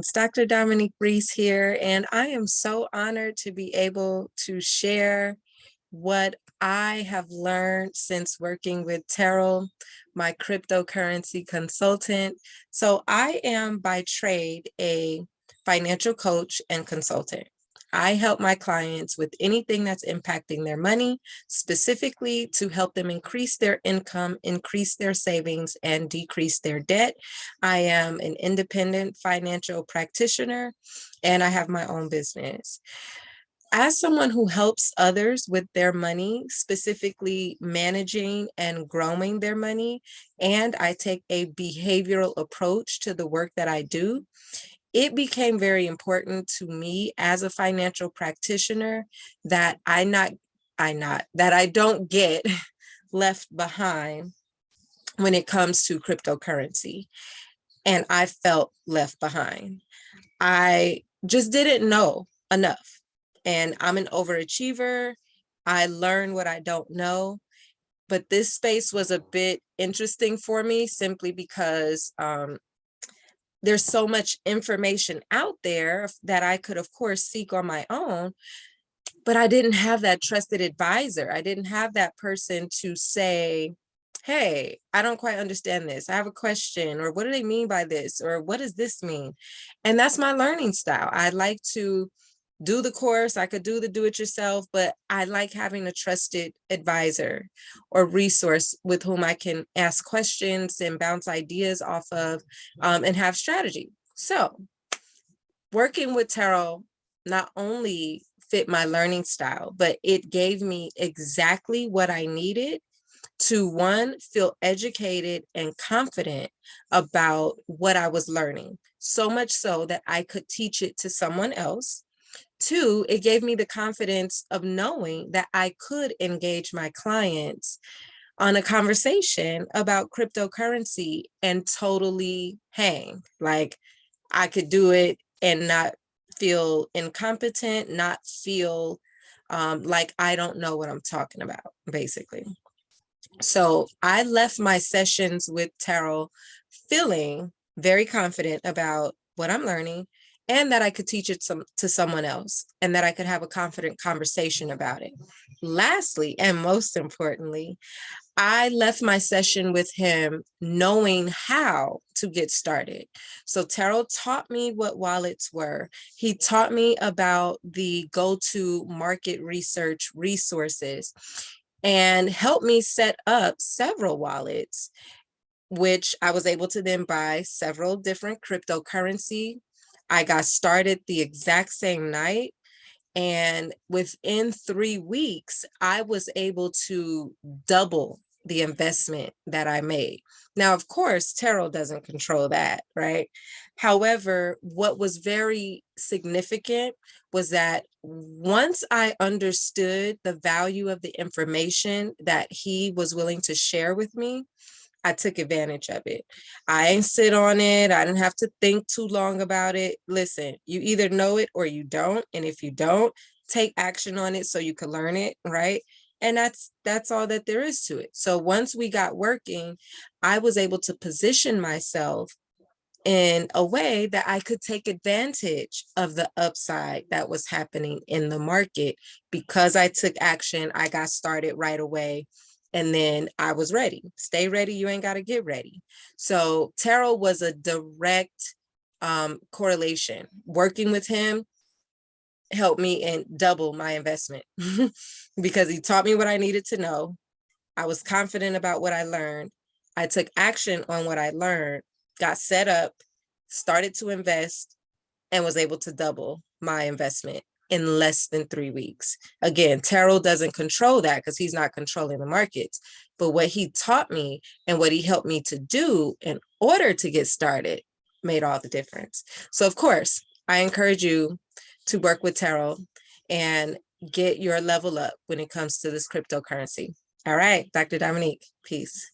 Greetings, Dr. Dominique Reese here, and I am so honored to be able to share what I have learned since working with Terrell, my cryptocurrency consultant. So I am by trade a financial coach and consultant. I help my clients with anything that's impacting their money, specifically to help them increase their income, increase their savings, and decrease their debt. I am an independent financial practitioner, and I have my own business. As someone who helps others with their money, specifically managing and growing their money, and I take a behavioral approach to the work that I do, it became very important to me as a financial practitioner that I don't get left behind when it comes to cryptocurrency. And I felt left behind. I just didn't know enough. And I'm an overachiever. I learn what I don't know. But this space was a bit interesting for me simply because there's so much information out there that I could, of course, seek on my own, but I didn't have that trusted advisor. I didn't have that person to say, hey, I don't quite understand this. I have a question, or what do they mean by this? Or what does this mean? And that's my learning style. I like to do the course, I could do the do-it-yourself, but I like having a trusted advisor or resource with whom I can ask questions and bounce ideas off of and have strategy. So working with Terrell not only fit my learning style, but it gave me exactly what I needed to, one, feel educated and confident about what I was learning, so much so that I could teach it to someone else. Two, it gave me the confidence of knowing that I could engage my clients on a conversation about cryptocurrency and totally hang. Like I could do it and not feel incompetent, not feel like I don't know what I'm talking about, basically. So I left my sessions with Terrell feeling very confident about what I'm learning and that I could teach it to someone else and that I could have a confident conversation about it. Lastly, and most importantly, I left my session with him knowing how to get started. So Terrell taught me what wallets were. He taught me about the go-to market research resources and helped me set up several wallets, which I was able to then buy several different cryptocurrency. I got started the exact same night. And within 3 weeks, I was able to double the investment that I made. Now, of course, Terrell doesn't control that, right? However, what was very significant was that once I understood the value of the information that he was willing to share with me, I took advantage of it. I ain't sit on it. I didn't have to think too long about it. Listen, you either know it or you don't. And if you don't, take action on it so you can learn it, right? And that's all that there is to it. So once we got working, I was able to position myself in a way that I could take advantage of the upside that was happening in the market. Because I took action, I got started right away. And then I was ready. Stay ready, you ain't got to get ready. So Terrell was a direct correlation. Working with him helped me and double my investment because he taught me what I needed to know. I was confident about what I learned. I took action on what I learned, got set up, started to invest, and was able to double my investment in less than 3 weeks. Again, Terrell doesn't control that because he's not controlling the markets. But what he taught me and what he helped me to do in order to get started made all the difference. So of course, I encourage you to work with Terrell and get your level up when it comes to this cryptocurrency. All right, Dr. Dominique, peace.